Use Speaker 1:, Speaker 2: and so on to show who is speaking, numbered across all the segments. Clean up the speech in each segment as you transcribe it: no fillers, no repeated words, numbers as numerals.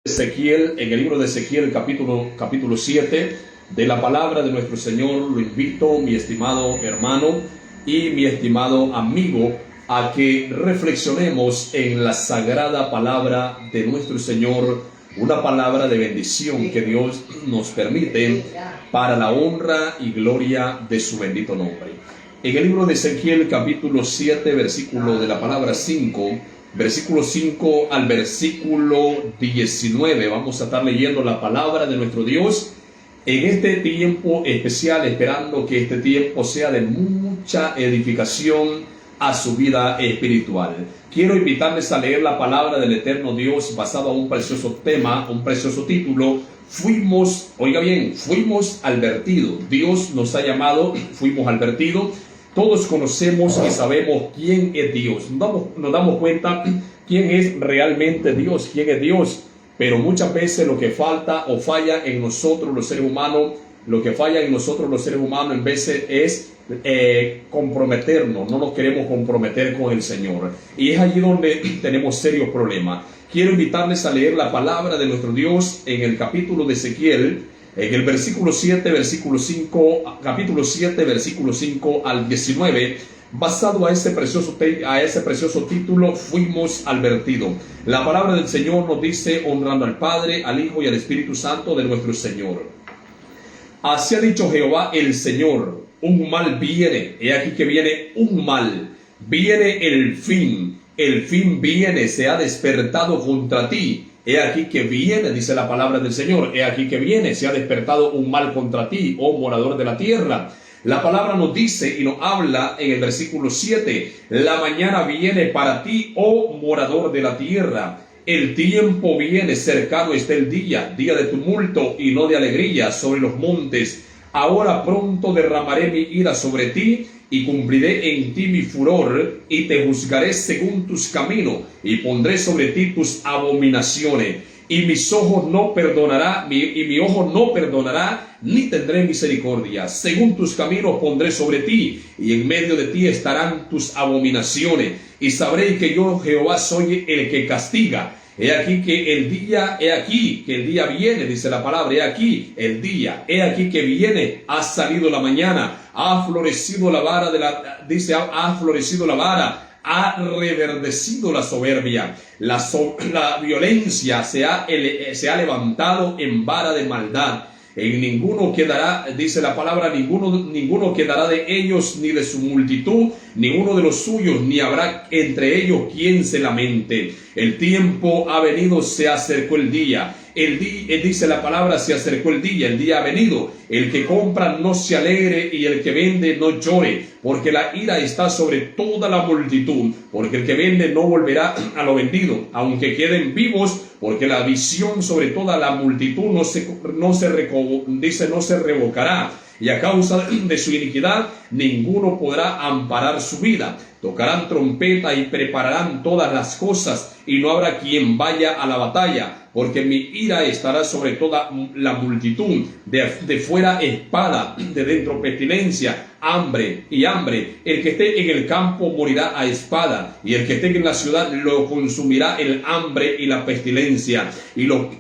Speaker 1: Ezequiel, en el libro de Ezequiel capítulo 7 de la palabra de nuestro Señor. Lo invito, mi estimado hermano y mi estimado amigo, a que reflexionemos en la sagrada palabra de nuestro Señor, una palabra de bendición que Dios nos permite para la honra y gloria de su bendito nombre. En el libro de Ezequiel capítulo 7, versículo de la palabra 5, versículo 5 al versículo 19, vamos a estar leyendo la palabra de nuestro Dios en este tiempo especial, esperando que este tiempo sea de mucha edificación a su vida espiritual. Quiero invitarles a leer la palabra del eterno Dios basado en un precioso tema, un precioso título. Fuimos, oiga bien, fuimos advertidos. Dios nos ha llamado, fuimos advertidos. Todos conocemos y sabemos quién es Dios. Nos damos cuenta quién es realmente Dios, quién es Dios. Pero muchas veces lo que falta o falla en nosotros los seres humanos, en veces es comprometernos. No nos queremos comprometer con el Señor. Y es allí donde tenemos serios problemas. Quiero invitarles a leer la palabra de nuestro Dios en el capítulo de Ezequiel, en el versículo 7, versículo 5, capítulo 7, versículo 5 al 19, basado a ese precioso título, fuimos advertidos. La palabra del Señor nos dice, honrando al Padre, al Hijo y al Espíritu Santo de nuestro Señor. Así ha dicho Jehová el Señor, un mal viene, he aquí que viene un mal, viene el fin viene, se ha despertado contra ti. He aquí que viene, dice la palabra del Señor, he aquí que viene, se ha despertado un mal contra ti, oh morador de la tierra. La palabra nos dice y nos habla en el versículo 7, la mañana viene para ti, oh morador de la tierra. El tiempo viene, cercano está el día de tumulto y no de alegría sobre los montes. Ahora pronto derramaré mi ira sobre ti y cumpliré en ti mi furor y te juzgaré según tus caminos y pondré sobre ti tus abominaciones. Y mis ojos no perdonará, mi ojo no perdonará, ni tendré misericordia. Según tus caminos pondré sobre ti, y en medio de ti estarán tus abominaciones. Y sabré que yo, Jehová, soy el que castiga. He aquí que el día viene, dice la palabra, he aquí que viene, ha salido la mañana, ha florecido la vara ha florecido la vara, ha reverdecido la soberbia, la violencia se ha levantado en vara de maldad. En ninguno quedará, dice la palabra, ninguno quedará de ellos ni de su multitud, ninguno de los suyos, ni habrá entre ellos quien se lamente. El tiempo ha venido, se acercó el día. Dice la palabra, se acercó el día ha venido. El que compra no se alegre y el que vende no llore, porque la ira está sobre toda la multitud, porque el que vende no volverá a lo vendido, aunque queden vivos, porque la visión sobre toda la multitud no se revocará, y a causa de su iniquidad ninguno podrá amparar su vida. Tocarán trompeta y prepararán todas las cosas, y no habrá quien vaya a la batalla, porque mi ira estará sobre toda la multitud. De fuera espada, de dentro pestilencia, hambre. El que esté en el campo morirá a espada, y el que esté en la ciudad lo consumirá el hambre y la pestilencia. Y los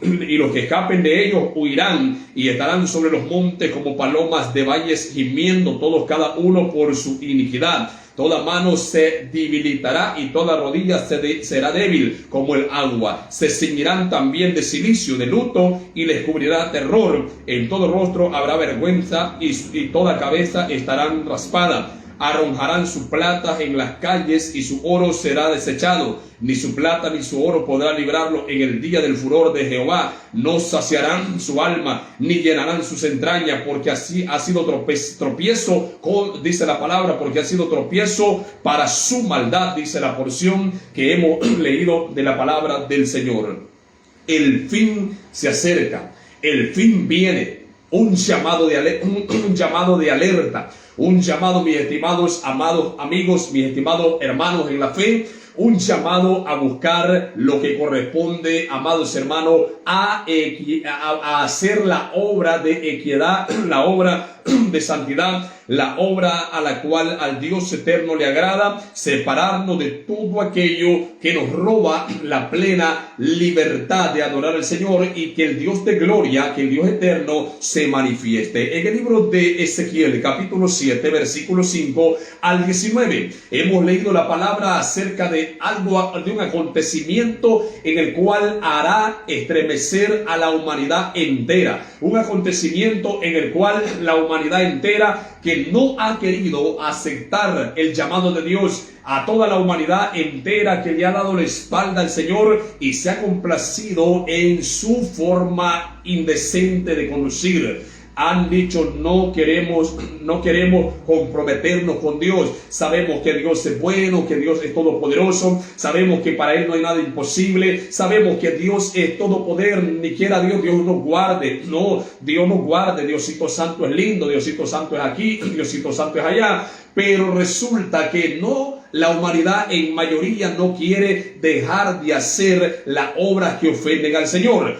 Speaker 1: que escapen de ellos huirán, y estarán sobre los montes como palomas de valles, gimiendo todos cada uno por su iniquidad. Toda mano se debilitará y toda rodilla será débil como el agua. Se ceñirán también de cilicio, de luto, y les cubrirá terror. En todo rostro habrá vergüenza y toda cabeza estarán raspada. Arrojarán su plata en las calles y su oro será desechado. Ni su plata ni su oro podrá librarlo en el día del furor de Jehová. No saciarán su alma ni llenarán sus entrañas, porque así ha sido tropiezo, dice la palabra, porque ha sido tropiezo para su maldad, dice la porción que hemos leído de la palabra del Señor. El fin se acerca, el fin viene. Un llamado de alerta, un llamado, mis estimados amados amigos, mis estimados hermanos en la fe, un llamado a buscar lo que corresponde, amados hermanos, a hacer la obra de equidad, la obra de santidad, la obra a la cual al Dios eterno le agrada, separarnos de todo aquello que nos roba la plena libertad de adorar al Señor, y que el Dios de gloria, que el Dios eterno se manifieste. En el libro de Ezequiel, capítulo 7, versículo 5 al 19, hemos leído la palabra acerca de algo, de un acontecimiento en el cual hará estremecer a la humanidad entera. Un acontecimiento en el cual la humanidad entera, que no ha querido aceptar el llamado de Dios, a toda la humanidad entera que le ha dado la espalda al Señor y se ha complacido en su forma indecente de conducir, han dicho: no queremos comprometernos con Dios. Sabemos que Dios es bueno, que Dios es todopoderoso, sabemos que para Él no hay nada imposible, sabemos que Dios es todopoder, ni quiera Dios nos guarde. No, Dios nos guarde. Diosito Santo es lindo, Diosito Santo es aquí, Diosito Santo es allá. Pero resulta que no, la humanidad en mayoría no quiere dejar de hacer las obras que ofenden al Señor.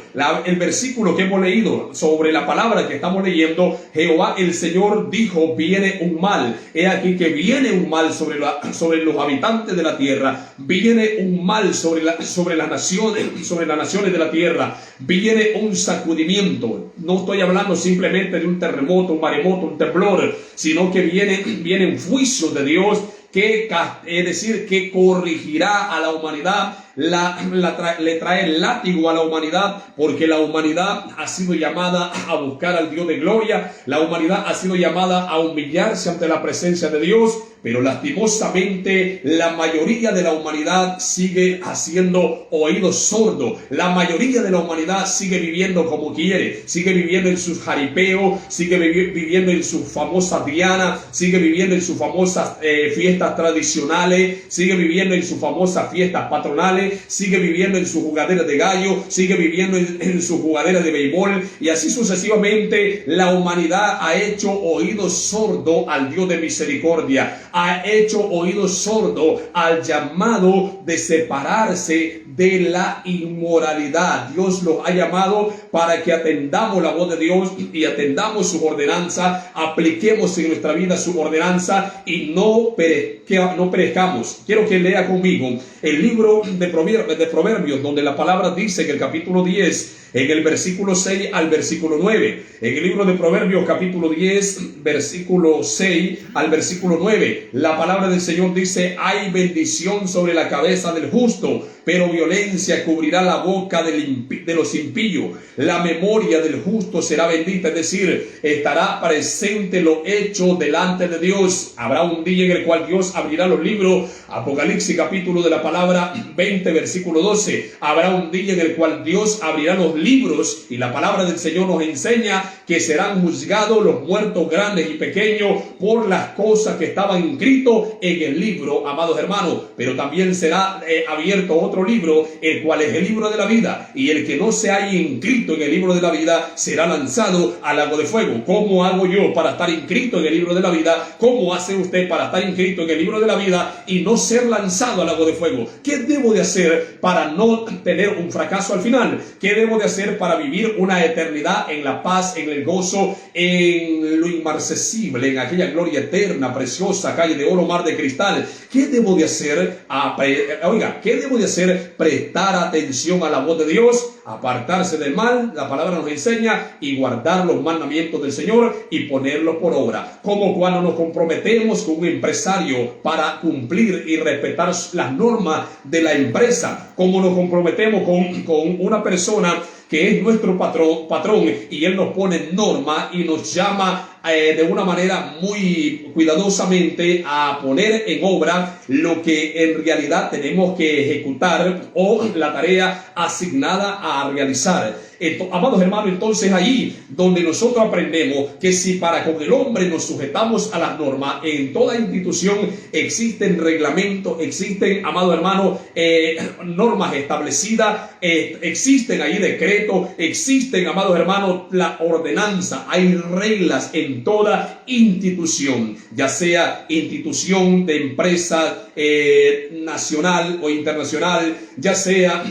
Speaker 1: El versículo que hemos leído sobre la palabra que estamos leyendo: Jehová el Señor dijo, viene un mal. He aquí que viene un mal sobre los habitantes de la tierra. Viene un mal sobre las naciones de la tierra. Viene un sacudimiento. No estoy hablando simplemente de un terremoto, un maremoto, un temblor, sino que viene un juicio de Dios, es decir, que corrigirá a la humanidad, le trae el látigo a la humanidad, porque la humanidad ha sido llamada a buscar al Dios de gloria, la humanidad ha sido llamada a humillarse ante la presencia de Dios. Pero lastimosamente la mayoría de la humanidad sigue haciendo oídos sordos. La mayoría de la humanidad sigue viviendo como quiere, sigue viviendo en sus jaripeos, sigue viviendo en sus famosas dianas, sigue viviendo en sus famosas fiestas tradicionales, sigue viviendo en sus famosas fiestas patronales, sigue viviendo en sus jugaderas de gallo, sigue viviendo en sus jugaderas de béisbol, y así sucesivamente. La humanidad ha hecho oídos sordos al Dios de misericordia, ha hecho oídos sordos al llamado de separarse de la inmoralidad. Dios los ha llamado para que atendamos la voz de Dios y atendamos sus ordenanzas, apliquemos en nuestra vida su ordenanza y no perezcamos. Quiero que lea conmigo el libro de Proverbios, donde la palabra dice en el capítulo 10, en el versículo 6 al versículo 9. En el libro de Proverbios, capítulo 10, versículo 6 al versículo 9, la palabra del Señor dice: hay bendición sobre la cabeza del justo, pero violencia cubrirá la boca de los impíos. La memoria del justo será bendita, es decir, estará presente lo hecho delante de Dios. Habrá un día en el cual Dios abrirá los libros. Apocalipsis, capítulo de la palabra 20, versículo 12. Habrá un día en el cual Dios abrirá los libros, y la palabra del Señor nos enseña que serán juzgados los muertos grandes y pequeños por las cosas que estaban inscritos en el libro, amados hermanos. Pero también será abierto otro libro, el cual es el libro de la vida, y el que no se haya inscrito en el libro de la vida será lanzado al lago de fuego. ¿Cómo hago yo para estar inscrito en el libro de la vida? ¿Cómo hace usted para estar inscrito en el libro de la vida y no ser lanzado al lago de fuego? ¿Qué debo de hacer para no tener un fracaso al final? ¿Qué debo de hacer para vivir una eternidad en la paz, en el gozo, en lo inmarcesible, en aquella gloria eterna, preciosa, calle de oro, mar de cristal? ¿Qué debo de hacer? ¿Qué debo de hacer? Prestar atención a la voz de Dios, apartarse del mal, la palabra nos enseña, y guardar los mandamientos del Señor y ponerlos por obra. Como cuando nos comprometemos con un empresario para cumplir y respetar las normas de la empresa, como nos comprometemos con una persona que es nuestro patrón, y él nos pone norma y nos llama de una manera muy cuidadosamente a poner en obra lo que en realidad tenemos que ejecutar, o la tarea asignada a realizar. Amados hermanos, entonces ahí donde nosotros aprendemos que si para con el hombre nos sujetamos a las normas, en toda institución existen reglamentos, existen, amados hermanos, normas establecidas, existen ahí decretos, existen, amados hermanos, la ordenanza, hay reglas en en toda institución, ya sea institución de empresa nacional o internacional, ya sea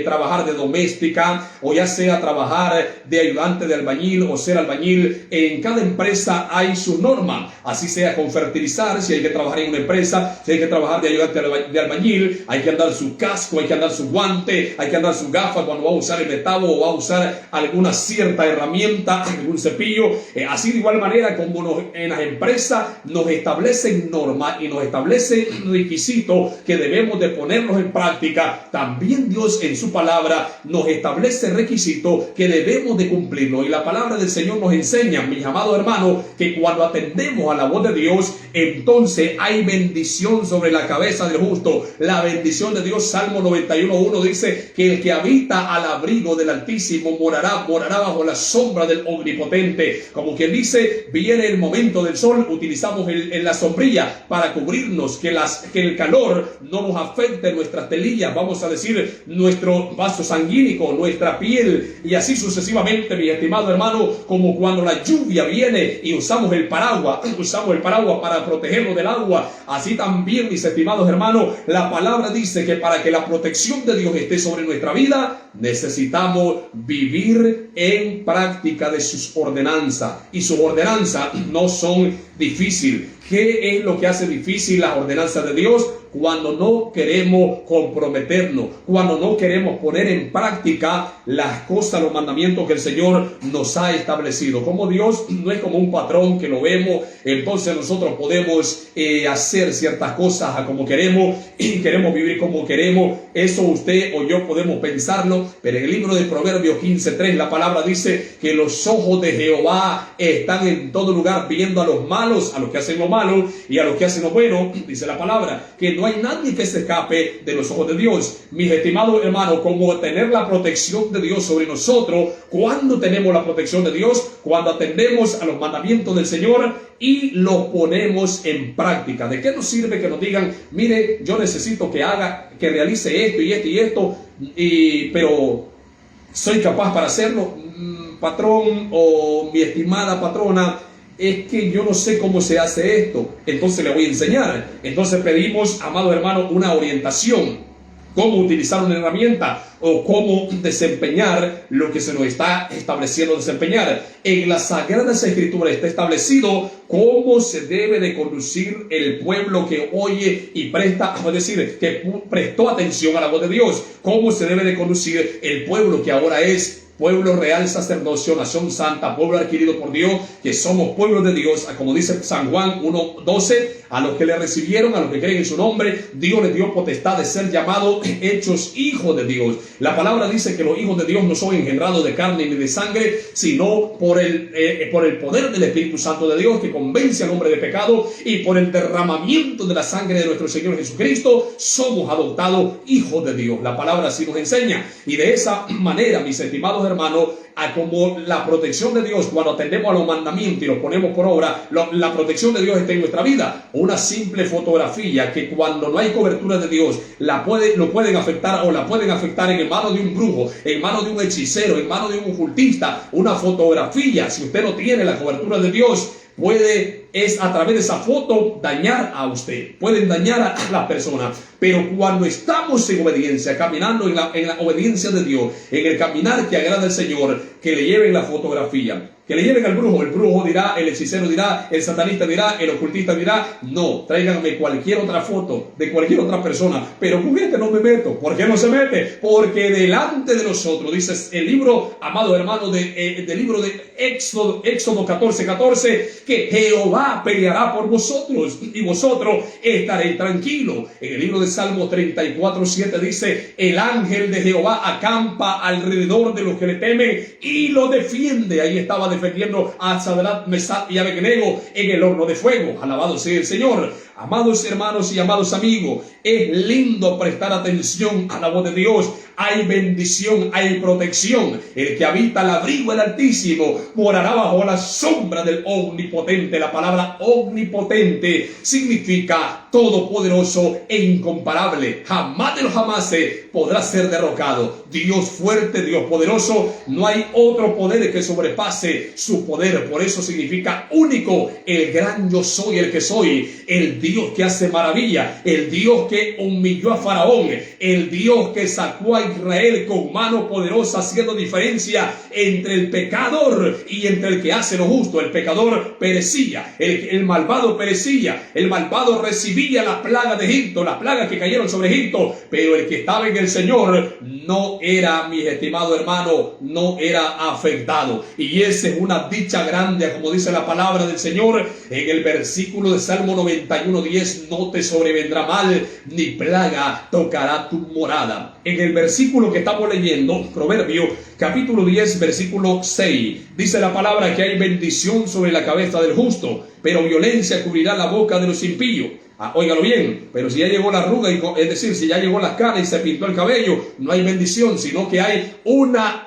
Speaker 1: trabajar de doméstica o ya sea trabajar de ayudante de albañil o ser albañil. En cada empresa hay su norma, así sea con fertilizar, si hay que trabajar en una empresa, si hay que trabajar de ayudante de albañil, hay que andar su casco, hay que andar su guante, hay que andar su gafa cuando va a usar el metabo o va a usar alguna cierta herramienta, algún cepillo. Así de igual manera como en las empresas nos establecen normas y nos establecen requisitos que debemos de ponerlos en práctica, también Dios en su palabra nos establece requisitos que debemos de cumplirlos. Y la palabra del Señor nos enseña, mis amados hermanos, que cuando atendemos a la voz de Dios, entonces hay bendición sobre la cabeza del justo. La bendición de Dios, Salmo 91:1 dice que el que habita al abrigo del Altísimo morará bajo la sombra del Omnipotente. Como quien dice, viene el momento del sol, utilizamos la sombrilla para cubrirnos, que el calor no nos afecte nuestras telillas, vamos a decir, nuestro vaso sanguíneo, nuestra piel, y así sucesivamente, mi estimado hermano, como cuando la lluvia viene y usamos el paraguas para protegernos del agua. Así también, mis estimados hermanos, la palabra dice que para que la protección de Dios esté sobre nuestra vida, necesitamos vivir en práctica de sus ordenanzas, y sus ordenanzas no son difíciles. ¿Qué es lo que hace difícil las ordenanzas de Dios? Cuando no queremos comprometernos, cuando no queremos poner en práctica las cosas, los mandamientos que el Señor nos ha establecido. Como Dios no es como un patrón que lo vemos, entonces nosotros podemos hacer ciertas cosas a como queremos y queremos vivir como queremos. Eso usted o yo podemos pensarlo, pero en el libro de Proverbios 15:3 la palabra dice que los ojos de Jehová están en todo lugar, viendo a los malos, a los que hacen lo malo y a los que hacen lo bueno. Dice la palabra que no hay nadie que se escape de los ojos de Dios. Mis estimados hermanos, como tener la protección de Dios sobre nosotros. ¿Cuándo tenemos la protección de Dios? Cuando atendemos a los mandamientos del Señor y los ponemos en práctica. ¿De qué nos sirve que nos digan, mire, yo necesito que realice esto y esto y esto, pero soy capaz para hacerlo? Patrón o mi estimada patrona, es que yo no sé cómo se hace esto, entonces le voy a enseñar. Entonces pedimos, amado hermano, una orientación, cómo utilizar una herramienta o cómo desempeñar lo que se nos está estableciendo desempeñar. En las Sagradas Escrituras está establecido cómo se debe de conducir el pueblo que oye y presta, es decir, que prestó atención a la voz de Dios. Cómo se debe de conducir el pueblo que ahora es pueblo real, sacerdocio, nación santa, pueblo adquirido por Dios, que somos pueblo de Dios, como dice San Juan 1:12, a los que le recibieron, a los que creen en su nombre, Dios les dio potestad de ser llamados, hechos hijos de Dios. La palabra dice que los hijos de Dios no son engendrados de carne ni de sangre, sino por el poder del Espíritu Santo de Dios, que convence al hombre de pecado, y por el derramamiento de la sangre de nuestro Señor Jesucristo, somos adoptados hijos de Dios. La palabra así nos enseña, y de esa manera, mis estimados hermanos, a como la protección de Dios, cuando atendemos a los mandamientos y los ponemos por obra, la protección de Dios está en nuestra vida. Una simple fotografía que cuando no hay cobertura de Dios, lo pueden afectar, o la pueden afectar en manos de un brujo, en manos de un hechicero, en manos de un ocultista. Una fotografía, si usted no tiene la cobertura de Dios, es a través de esa foto dañar a usted, pueden dañar a las personas. Pero cuando estamos en obediencia, caminando en la obediencia de Dios, en el caminar que agrada al Señor, que le lleven la fotografía, que le lleven al brujo. El brujo dirá, el hechicero dirá, el satanista dirá, el ocultista dirá, no, tráiganme cualquier otra foto de cualquier otra persona, pero con este no me meto. ¿Por qué no se mete? Porque delante de nosotros, dice el libro, amado hermano, del libro de Éxodo 14:14, que Jehová peleará por vosotros y vosotros estaréis tranquilos. En el libro de Salmo 34:7 dice, el ángel de Jehová acampa alrededor de los que le temen y lo defiende. Ahí estaba defendiendo a Sadrach, Mesach y Abednego en el horno de fuego. Alabado sea el Señor. Amados hermanos y amados amigos, es lindo prestar atención a la voz de Dios. hay bendición, hay protección. El que habita al abrigo del Altísimo morará bajo la sombra del Omnipotente. La palabra omnipotente significa todopoderoso e incomparable. Jamás de los jamases podrá ser derrocado. Dios fuerte, Dios poderoso, no hay otro poder que sobrepase su poder. Por eso significa único, el gran yo soy, el que soy, el Dios que hace maravilla, el Dios que humilló a Faraón, el Dios que sacó a Israel con mano poderosa, haciendo diferencia entre el pecador y entre el que hace lo justo. El pecador perecía, el malvado perecía, el malvado recibía la plaga de Egipto, las plagas que cayeron sobre Egipto, pero el que estaba en el Señor no era, mis estimados hermanos, no era afectado. Y esa es una dicha grande, como dice la palabra del Señor en el versículo de Salmo 91:10: no te sobrevendrá mal, ni plaga tocará tu morada. En el versículo que estamos leyendo, Proverbio capítulo 10 versículo 6, dice la palabra que hay bendición sobre la cabeza del justo, pero violencia cubrirá la boca de los impíos. Óigalo bien, pero si ya llegó la arruga, es decir, si ya llegó las canas y se pintó el cabello, no hay bendición, sino que hay una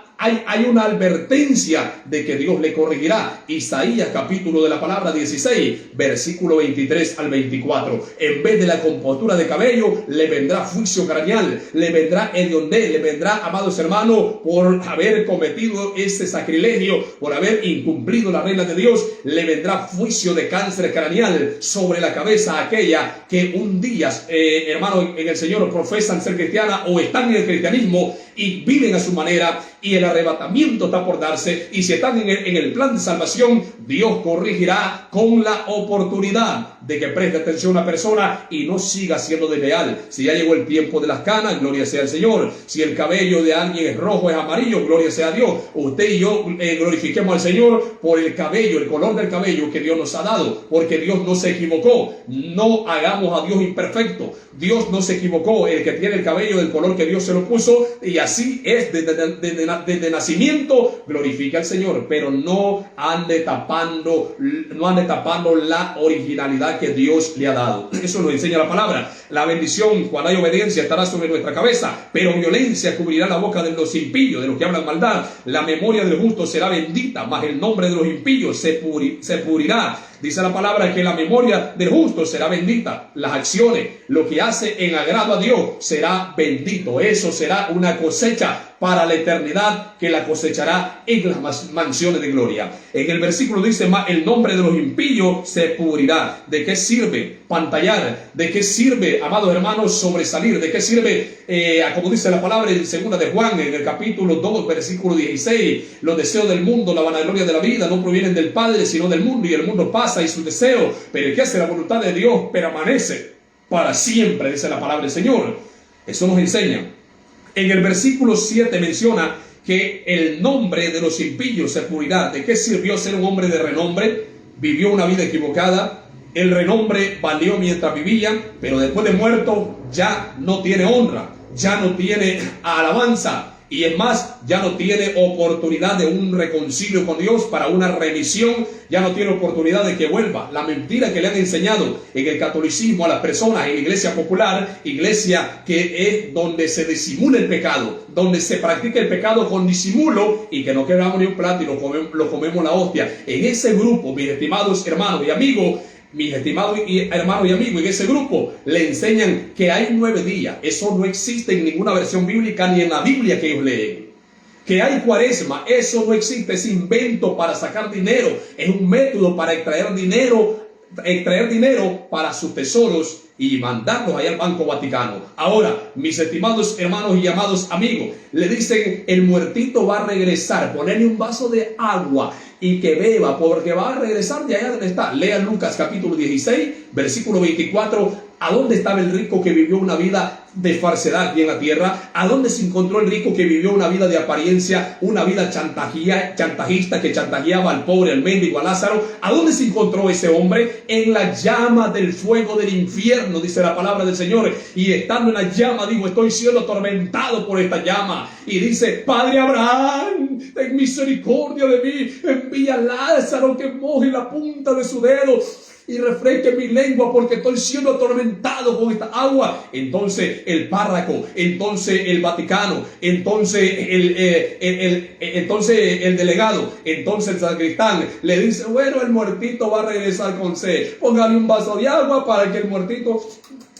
Speaker 1: advertencia de que Dios le corregirá. Isaías capítulo de la palabra 16 versículo 23 al 24: en vez de la compostura de cabello le vendrá juicio craneal, le vendrá hedionde, le vendrá, amados hermanos, por haber cometido ese sacrilegio, por haber incumplido las reglas de Dios, le vendrá juicio de cáncer craneal sobre la cabeza a aquella que un día, hermanos, en el Señor profesan ser cristiana o están en el cristianismo y viven a su manera, y el arrebatamiento está por darse, y si están en el plan de salvación, Dios corregirá con la oportunidad de que preste atención a una persona y no siga siendo desleal. Si ya llegó el tiempo de las canas, gloria sea al Señor. Si el cabello de alguien es rojo, es amarillo, gloria sea a Dios. Usted y yo glorifiquemos al Señor por el cabello, el color del cabello que Dios nos ha dado, porque Dios no se equivocó. No hagamos a Dios imperfecto. Dios no se equivocó. El que tiene el cabello del color que Dios se lo puso, y así es desde nacimiento, glorifica al Señor, pero no ande tapando la originalidad que Dios le ha dado. Eso nos enseña la palabra. La bendición, cuando hay obediencia, estará sobre nuestra cabeza, pero violencia cubrirá la boca de los impíos, de los que hablan maldad. La memoria del justo será bendita, mas el nombre de los impíos se pudrirá. Dice la palabra que la memoria del justo será bendita. Las acciones, lo que hace en agrado a Dios, será bendito. Eso será una cosecha para la eternidad, que la cosechará en las mansiones de gloria. En el versículo dice: el nombre de los impíos se pudrirá. ¿De qué sirve pantallar? ¿De qué sirve, amados hermanos, sobresalir? ¿De qué sirve, como dice la palabra en 2 de Juan, en el capítulo 2, versículo 16, los deseos del mundo, la vanagloria de la vida, no provienen del Padre, sino del mundo, y el mundo pasa y sus deseos, pero el que hace la voluntad de Dios permanece para siempre, dice la palabra del Señor. Eso nos enseña. En el versículo 7 menciona que el nombre de los impíos se pudrirá. ¿De qué sirvió ser un hombre de renombre? Vivió una vida equivocada. El renombre valió mientras vivía, pero después de muerto ya no tiene honra, ya no tiene alabanza. Y es más, ya no tiene oportunidad de un reconcilio con Dios, para una remisión, ya no tiene oportunidad de que vuelva. La mentira que le han enseñado en el catolicismo a las personas, en la iglesia popular, iglesia que es donde se disimula el pecado, donde se practica el pecado con disimulo, y que no quebramos ni un plato y lo comemos la hostia. En ese grupo, mis estimados hermanos y amigos, en ese grupo le enseñan que hay 9 días. Eso no existe en ninguna versión bíblica, ni en la Biblia que ellos leen. Que hay cuaresma, eso no existe, es invento para sacar dinero, es un método para extraer dinero para sus tesoros y mandarlos allá al Banco Vaticano. Ahora, mis estimados hermanos y amados amigos, le dicen: el muertito va a regresar, ponerle un vaso de agua y que beba, porque va a regresar de allá donde está. Lean Lucas capítulo 16, versículo 24. ¿A dónde estaba el rico que vivió una vida de falsedad aquí en la tierra? ¿A dónde se encontró el rico que vivió una vida de apariencia, una vida chantajista, que chantajeaba al pobre, al mendigo, a Lázaro? ¿A dónde se encontró ese hombre? En la llama del fuego del infierno, dice la palabra del Señor. Y estando en la llama, digo, estoy siendo atormentado por esta llama. Y dice: Padre Abraham, ten misericordia de mí, envía a Lázaro que moje la punta de su dedo y refresque mi lengua porque estoy siendo atormentado con esta agua. Entonces el párroco, entonces el Vaticano, entonces el delegado, entonces el sacristán le dice, bueno, el muertito va a regresar con sed, póngale un vaso de agua para que el muertito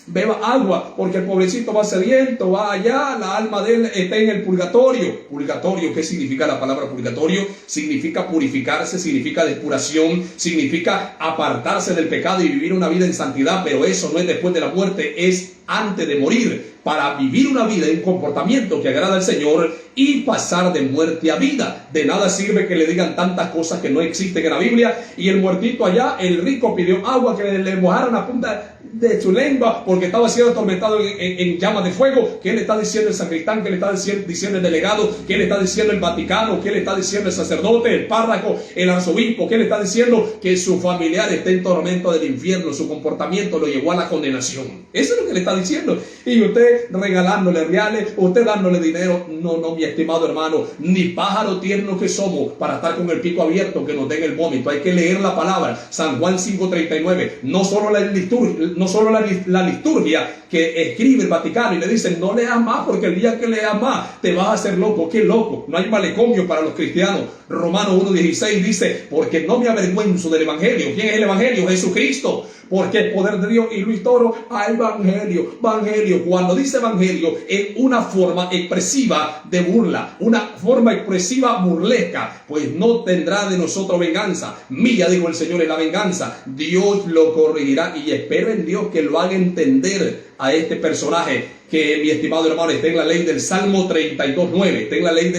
Speaker 1: beba agua, porque el pobrecito va sediento, va allá, la alma de él está en el purgatorio. Purgatorio, ¿qué significa la palabra purgatorio? Significa purificarse, significa depuración, significa apartarse del pecado y vivir una vida en santidad, pero eso no es después de la muerte, es antes de morir, para vivir una vida y un comportamiento que agrada al Señor y pasar de muerte a vida. De nada sirve que le digan tantas cosas que no existen en la Biblia. Y el muertito allá, el rico, pidió agua, que le mojaran la punta de su lengua porque estaba siendo atormentado en llamas de fuego. ¿Qué le está diciendo el sacristán? ¿Qué le está diciendo el delegado? ¿Qué le está diciendo el Vaticano? ¿Qué le está diciendo el sacerdote, el párroco, el arzobispo? ¿Qué le está diciendo? Que su familiar está en tormento del infierno, su comportamiento lo llevó a la condenación. Eso es lo que le está diciendo. Y usted regalándole reales, usted dándole dinero. No, mi estimado hermano, ni pájaro tierno que somos para estar con el pico abierto que nos den el vómito. Hay que leer la palabra. San Juan 5:39. No solo la liturgia que escribe el Vaticano y le dicen no leas más porque el día que leas más te vas a hacer loco. ¡Qué loco! No hay malecomio para los cristianos. Romanos 1:16 dice, porque no me avergüenzo del Evangelio. ¿Quién es el Evangelio? Jesucristo. Porque el poder de Dios, y Luis Toro, evangelio. Cuando dice evangelio, es una forma expresiva de burla, una forma expresiva burlesca, pues no tendrá de nosotros venganza. Mía, dijo el Señor, es la venganza. Dios lo corregirá, y espero en Dios que lo haga entender a este personaje, que mi estimado hermano está en la ley del Salmo 32:9, está en la ley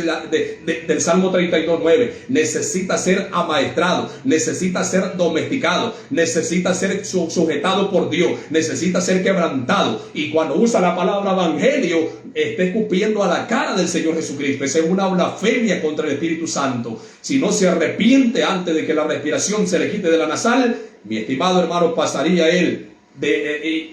Speaker 1: del Salmo 32:9. Necesita ser amaestrado, necesita ser domesticado, necesita ser sujetado por Dios, necesita ser quebrantado. Y cuando usa la palabra evangelio, está escupiendo a la cara del Señor Jesucristo. Esa es una blasfemia contra el Espíritu Santo. Si no se arrepiente antes de que la respiración se le quite de la nasal, mi estimado hermano, pasaría él.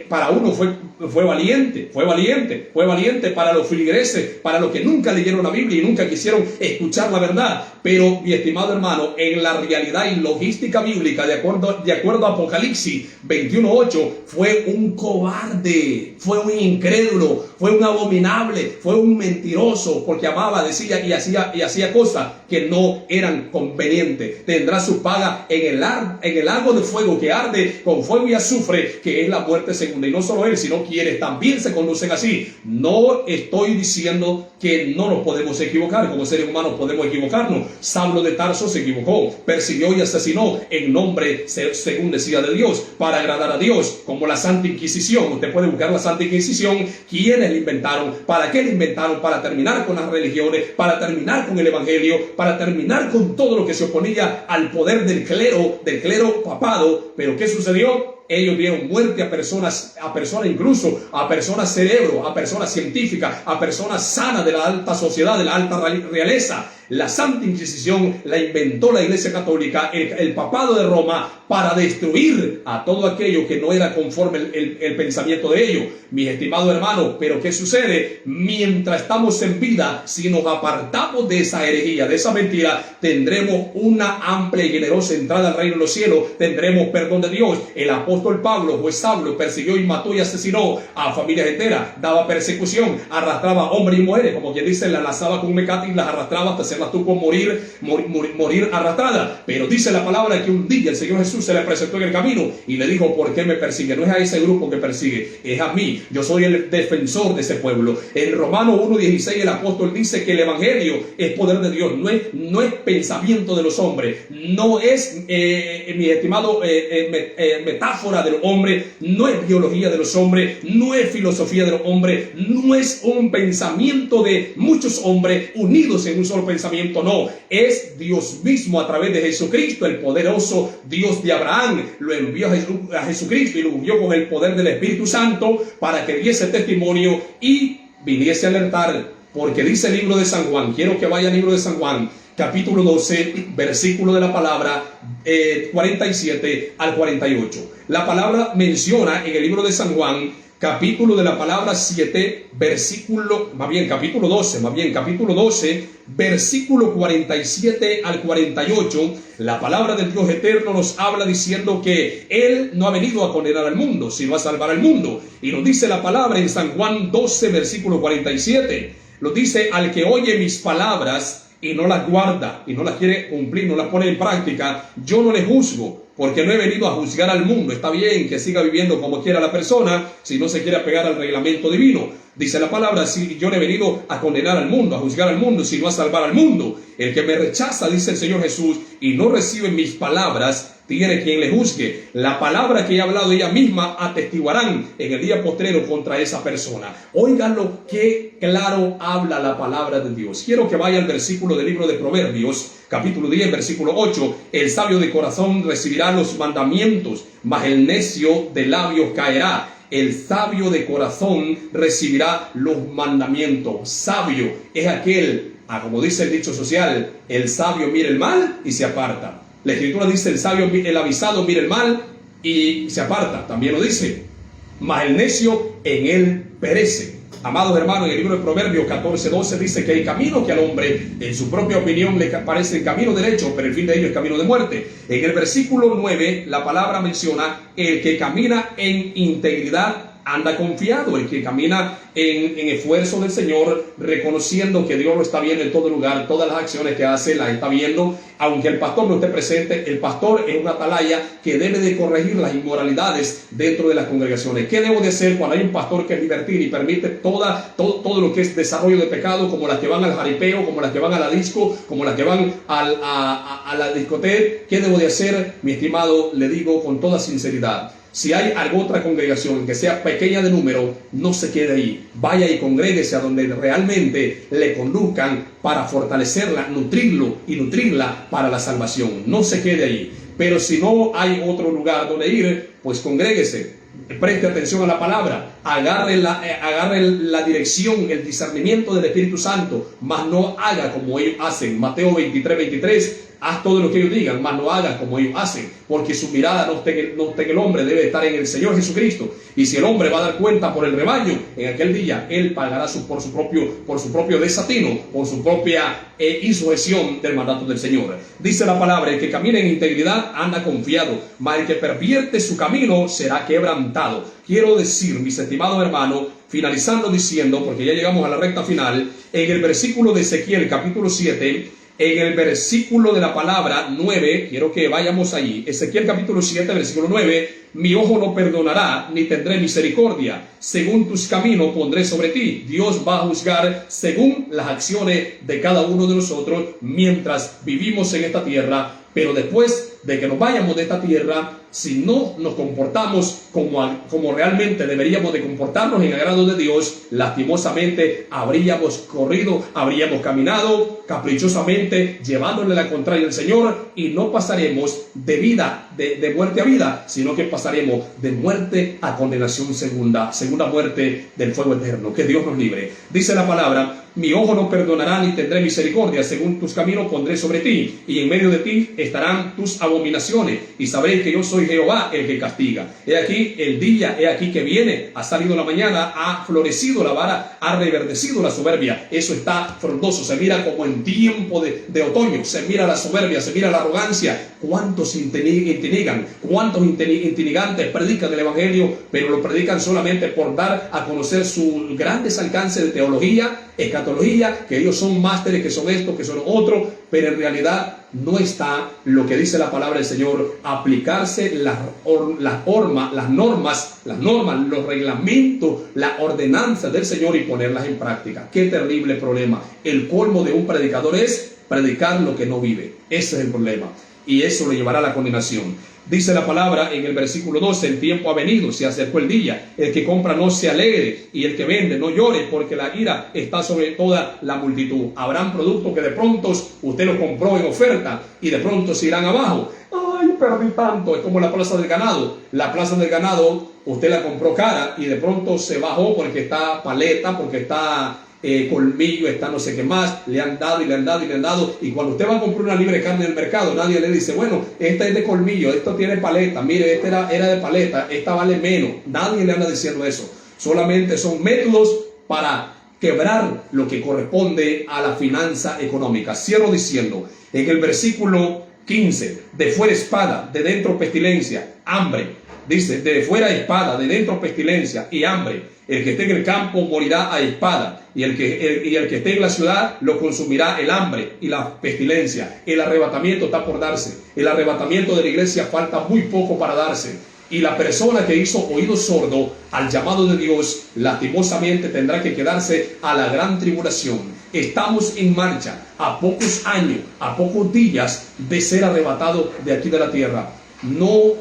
Speaker 1: Para uno fue valiente para los filigreses, para los que nunca leyeron la Biblia y nunca quisieron escuchar la verdad. Pero mi estimado hermano, en la realidad y logística bíblica, de acuerdo a Apocalipsis 21:8, fue un cobarde, fue un incrédulo, fue un abominable, fue un mentiroso, porque amaba, decía y hacía cosas que no eran convenientes. Tendrá su paga en el lago de fuego que arde con fuego y azufre, que es la muerte segunda. Y no solo él, sino quienes también se conducen así. No estoy diciendo que no nos podemos equivocar, como seres humanos podemos equivocarnos. Saulo de Tarso se equivocó, persiguió y asesinó en nombre, según decía, de Dios, para agradar a Dios, como la Santa Inquisición. Usted puede buscar la Santa Inquisición. ¿Quiénes la inventaron? ¿Para qué la inventaron? Para terminar con las religiones, para terminar con el Evangelio, para terminar con todo lo que se oponía al poder del clero papado. Pero ¿qué sucedió? Ellos dieron muerte a personas incluso, a personas cerebro, a personas científicas, a personas sanas de la alta sociedad, de la alta realeza. La Santa Inquisición la inventó la Iglesia Católica, el papado de Roma, para destruir a todo aquello que no era conforme el pensamiento de ellos. Mis estimados hermanos, pero ¿qué sucede? Mientras estamos en vida, si nos apartamos de esa herejía, de esa mentira, tendremos una amplia y generosa entrada al reino de los cielos, tendremos perdón de Dios. El apóstol Pablo fue Saulo, persiguió y mató y asesinó a familias enteras, daba persecución, arrastraba hombres y mujeres, como quien dice, las lanzaba con un mecate y las arrastraba hasta hacerlas tú por morir arrastrada. Pero dice la palabra que un día el Señor Jesús se le presentó en el camino y le dijo, ¿por qué me persigue? No es a ese grupo que persigue, es a mí. Yo soy el defensor de ese pueblo. En Romanos 1:16 el apóstol dice que el evangelio es poder de Dios, no es pensamiento de los hombres, no es mi estimado metáfora de los hombres, no es biología de los hombres, no es filosofía de los hombres, no es un pensamiento de muchos hombres unidos en un solo pensamiento. No, es Dios mismo a través de Jesucristo, el poderoso Dios de Abraham. Lo envió a Jesucristo y lo ungió con el poder del Espíritu Santo para que diese testimonio y viniese a alertar. Porque dice el libro de San Juan, quiero que vaya al libro de San Juan, capítulo 12, versículo de la palabra 47 al 48. La palabra menciona en el libro de San Juan capítulo de la palabra 7, capítulo 12, versículo 47 al 48, la palabra del Dios eterno nos habla diciendo que Él no ha venido a condenar al mundo, sino a salvar al mundo. Y nos dice la palabra en San Juan 12, versículo 47, nos dice: al que oye mis palabras y no las guarda, y no las quiere cumplir, no las pone en práctica, yo no le juzgo, porque no he venido a juzgar al mundo. Está bien que siga viviendo como quiera la persona, si no se quiere apegar al reglamento divino. Dice la palabra: si yo no he venido a condenar al mundo, a juzgar al mundo, sino a salvar al mundo. El que me rechaza, dice el Señor Jesús, y no recibe mis palabras, tiene quien le juzgue. La palabra que he hablado ella misma atestiguarán en el día postrero contra esa persona. Óiganlo, qué claro habla la palabra de Dios. Quiero que vaya al versículo del libro de Proverbios, capítulo 10, versículo 8. El sabio de corazón recibirá los mandamientos, mas el necio de labios caerá. El sabio de corazón recibirá los mandamientos. Sabio es aquel, como dice el dicho social, el sabio mira el mal y se aparta. La Escritura dice: el avisado mira el mal y se aparta. También lo dice: mas el necio en él perece. Amados hermanos, en el libro de Proverbios 14:12 dice que hay camino que al hombre en su propia opinión le parece el camino derecho, pero el fin de ello es camino de muerte. En el versículo 9 la palabra menciona: el que camina en integridad anda confiado. El que camina en esfuerzo del Señor, reconociendo que Dios lo está viendo en todo lugar, todas las acciones que hace las está viendo, aunque el pastor no esté presente. El pastor es una atalaya que debe de corregir las inmoralidades dentro de las congregaciones. ¿Qué debo de hacer cuando hay un pastor que es libertino y permite todo lo que es desarrollo de pecado, como las que van al jaripeo, como las que van a la disco, como las que van a la discoteca? ¿Qué debo de hacer, mi estimado? Le digo con toda sinceridad: si hay alguna otra congregación que sea pequeña de número, no se quede ahí. Vaya y congréguese a donde realmente le conduzcan para fortalecerla, nutrirla para la salvación. No se quede ahí. Pero si no hay otro lugar donde ir, pues congréguese. Preste atención a la palabra, agarre la dirección, el discernimiento del Espíritu Santo, mas no haga como ellos hacen. Mateo 23:23, haz todo lo que ellos digan, mas no hagas como ellos hacen, porque su mirada no está en el hombre, debe estar en el Señor Jesucristo. Y si el hombre va a dar cuenta por el rebaño, en aquel día él pagará por su propio desatino, por su propia insurrección del mandato del Señor. Dice la palabra: el que camina en integridad anda confiado, mas el que pervierte su camino será quebrantado. Quiero decir, mis estimados hermanos, finalizando diciendo, porque ya llegamos a la recta final, en el versículo de Ezequiel capítulo 7, en el versículo de la palabra 9, quiero que vayamos allí. Ezequiel capítulo 7, versículo 9: mi ojo no perdonará, ni tendré misericordia. Según tus caminos pondré sobre ti. Dios va a juzgar según las acciones de cada uno de nosotros mientras vivimos en esta tierra. Pero después de que nos vayamos de esta tierra, si no nos comportamos como realmente deberíamos de comportarnos en agrado de Dios, lastimosamente habríamos caminado caprichosamente, llevándole la contraria al Señor, y no pasaremos de muerte a vida, sino que pasaremos de muerte a condenación segunda muerte del fuego eterno. Que Dios nos libre. Dice la palabra: mi ojo no perdonará ni tendré misericordia, según tus caminos pondré sobre ti, y en medio de ti estarán tus abominaciones, y sabréis que yo soy Jehová el que castiga. He aquí el día, he aquí que viene, ha salido la mañana, ha florecido la vara, ha reverdecido la soberbia. Eso está frondoso, se mira como en tiempo de otoño, se mira la soberbia, se mira la arrogancia. ¿Cuántos intimigan? ¿Cuántos intimigantes predican el evangelio, pero lo predican solamente por dar a conocer sus grandes alcances de teología, escatología, que ellos son másteres, que son esto, que son otro, pero en realidad no está lo que dice la palabra del Señor: aplicarse las normas, los reglamentos, las ordenanzas del Señor y ponerlas en práctica. Qué terrible problema. El colmo de un predicador es predicar lo que no vive. Ese es el problema, y eso le llevará a la condenación. Dice la palabra en el versículo 12: el tiempo ha venido, se acercó el día. El que compra no se alegre, y el que vende no llore, porque la ira está sobre toda la multitud. Habrán productos que de pronto usted los compró en oferta y de pronto se irán abajo. ¡Ay, perdí tanto! Es como la plaza del ganado. La plaza del ganado usted la compró cara y de pronto se bajó porque está paleta, porque está colmillo, está no sé qué más, le han dado, y cuando usted va a comprar una libra de carne en el mercado, nadie le dice: bueno, esta es de colmillo, esto tiene paleta, mire, esta era de paleta, esta vale menos. Nadie le anda diciendo eso. Solamente son métodos para quebrar lo que corresponde a la finanza económica. Cierro diciendo, en el versículo 15, de fuera espada, de dentro pestilencia, hambre. Dice, de fuera espada, de dentro pestilencia y hambre. El que esté en el campo morirá a espada, y el que esté en la ciudad lo consumirá el hambre y la pestilencia. El arrebatamiento está por darse. El arrebatamiento de la iglesia falta muy poco para darse. Y la persona que hizo oído sordo al llamado de Dios, lastimosamente tendrá que quedarse a la gran tribulación. Estamos en marcha, a pocos años, a pocos días de ser arrebatado de aquí de la tierra. No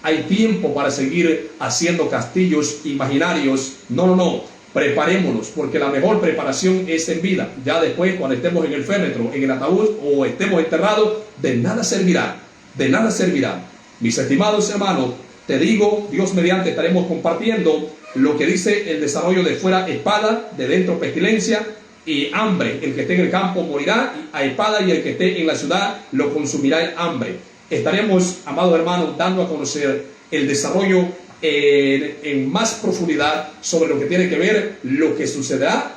Speaker 1: hay tiempo para seguir haciendo castillos imaginarios. No. Preparémonos, porque la mejor preparación es en vida. Ya después, cuando estemos en el féretro, en el ataúd o estemos enterrados, de nada servirá. De nada servirá. Mis estimados hermanos, te digo, Dios mediante estaremos compartiendo lo que dice el desarrollo de fuera espada, de dentro pestilencia y hambre. El que esté en el campo morirá a espada, y el que esté en la ciudad lo consumirá el hambre. Estaremos, amados hermanos, dando a conocer el desarrollo en más profundidad sobre lo que tiene que ver lo que sucederá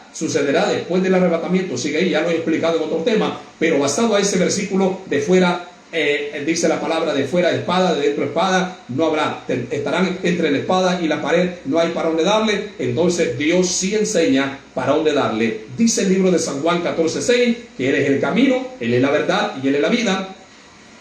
Speaker 1: después del arrebatamiento. Sigue ahí, ya lo he explicado en otro tema, pero basado a ese versículo de fuera, dice la palabra de fuera espada, de dentro espada, no habrá. Estarán entre la espada y la pared, no hay para dónde darle. Entonces Dios sí enseña para dónde darle. Dice el libro de San Juan 14:6, que Él es el camino, Él es la verdad y Él es la vida,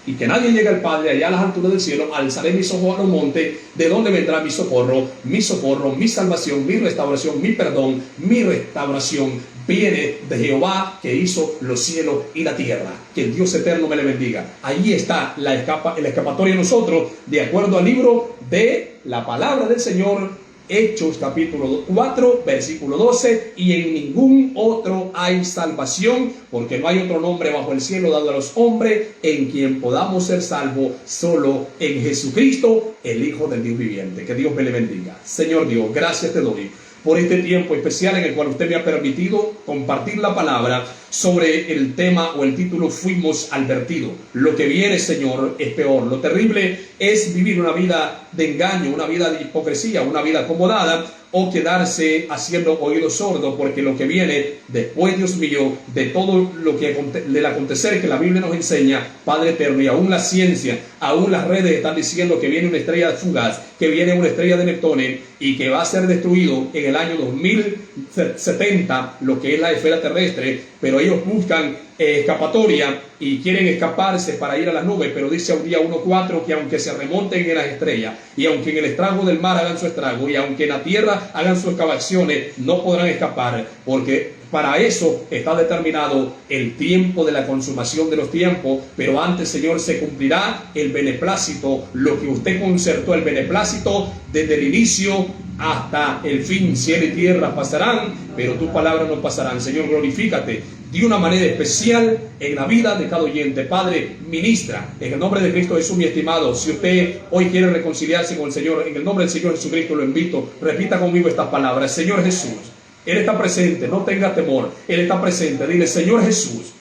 Speaker 1: y que nadie llega al Padre allá a las alturas del cielo. Alzaré mis ojos a los montes, ¿de dónde vendrá mi socorro? Mi socorro, mi salvación, mi restauración, mi perdón, mi restauración viene de Jehová, que hizo los cielos y la tierra. Que el Dios eterno me le bendiga. Ahí está la escapatoria de nosotros, de acuerdo al libro de la palabra del Señor, Hechos capítulo 4, versículo 12, y en ningún otro hay salvación, porque no hay otro nombre bajo el cielo dado a los hombres en quien podamos ser salvos, solo en Jesucristo, el Hijo del Dios viviente. Que Dios me le bendiga. Señor Dios, gracias te doy por este tiempo especial en el cual usted me ha permitido compartir la palabra sobre el tema o el título Fuimos advertidos. Lo que viene, Señor, es peor. Lo terrible es vivir una vida de engaño, una vida de hipocresía, una vida acomodada, o quedarse haciendo oídos sordos, porque lo que viene después, Dios mío, de todo lo que del acontecer que la Biblia nos enseña, Padre eterno, y aún la ciencia, aún las redes están diciendo que viene una estrella fugaz, que viene una estrella de Neptuno y que va a ser destruido en el año 2070, lo que es la esfera terrestre, pero ellos buscan escapatoria y quieren escaparse para ir a las nubes. Pero dice un día 1:4 que aunque se remonten en las estrellas, y aunque en el estrago del mar hagan su estrago, y aunque en la tierra hagan sus excavaciones, no podrán escapar, porque para eso está determinado el tiempo de la consumación de los tiempos. Pero antes, Señor, se cumplirá el beneplácito, lo que usted concertó, el beneplácito desde el inicio hasta el fin. Cielo y tierra pasarán, pero tus palabras no pasarán. Señor, glorifícate de una manera especial en la vida de cada oyente. Padre, ministra en el nombre de Cristo Jesús, mi estimado. Si usted hoy quiere reconciliarse con el Señor, en el nombre del Señor Jesucristo lo invito. Repita conmigo estas palabras. Señor Jesús, Él está presente, no tenga temor. Él está presente. Dile: Señor Jesús,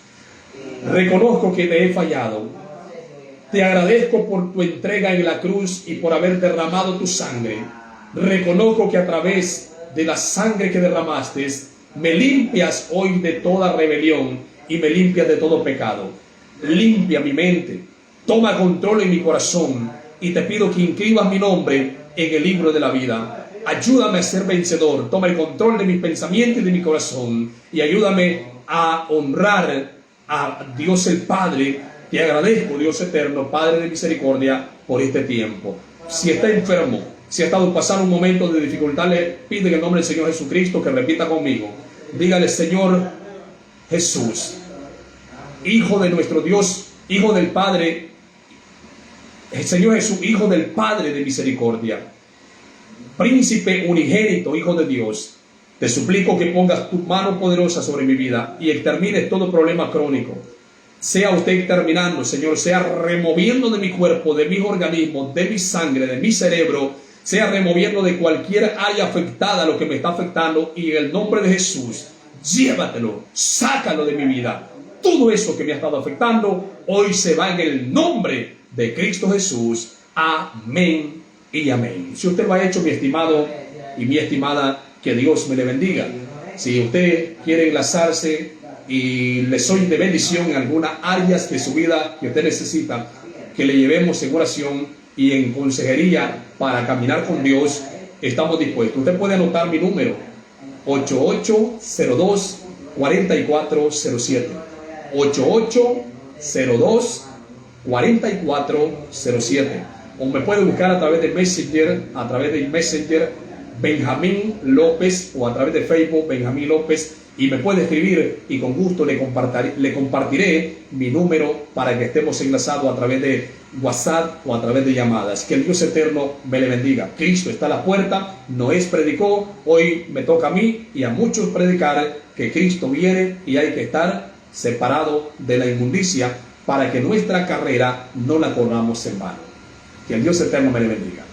Speaker 1: reconozco que te he fallado. Te agradezco por tu entrega en la cruz y por haber derramado tu sangre. Reconozco que a través de la sangre que derramaste, me limpias hoy de toda rebelión y me limpias de todo pecado. Limpia mi mente, toma control en mi corazón, y te pido que inscribas mi nombre en el libro de la vida. Ayúdame a ser vencedor, toma el control de mis pensamientos y de mi corazón, y ayúdame a honrar a Dios el Padre. Te agradezco, Dios eterno, Padre de misericordia, por este tiempo. Si está enfermo, si ha estado pasando un momento de dificultad, le pide en el nombre del Señor Jesucristo que repita conmigo. Dígale: Señor Jesús, Hijo de nuestro Dios, Hijo del Padre, el Señor Jesús, Hijo del Padre de misericordia, Príncipe unigénito, Hijo de Dios, te suplico que pongas tu mano poderosa sobre mi vida y extermines todo problema crónico. Sea usted exterminando, Señor, sea removiendo de mi cuerpo, de mis organismos, de mi sangre, de mi cerebro, sea removiendo de cualquier área afectada lo que me está afectando, y en el nombre de Jesús, llévatelo, sácalo de mi vida. Todo eso que me ha estado afectando, hoy se va en el nombre de Cristo Jesús. Amén y amén. Si usted lo ha hecho, mi estimado y mi estimada, Que Dios me le bendiga. Si usted quiere enlazarse y le soy de bendición en algunas áreas de su vida que usted necesita, que le llevemos en oración y en consejería para caminar con Dios, estamos dispuestos. Usted puede anotar mi número: 8802-4407. 8802-4407. O me puede buscar a través de Messenger, Benjamín López, o a través de Facebook, Benjamín López, y me puede escribir y con gusto le compartiré mi número para que estemos enlazados a través de WhatsApp o a través de llamadas. Que el Dios eterno me le bendiga. Cristo está a la puerta. Noé predicó, hoy me toca a mí y a muchos predicar que Cristo viene y hay que estar separado de la inmundicia para que nuestra carrera no la corramos en vano. Que el Dios eterno me le bendiga.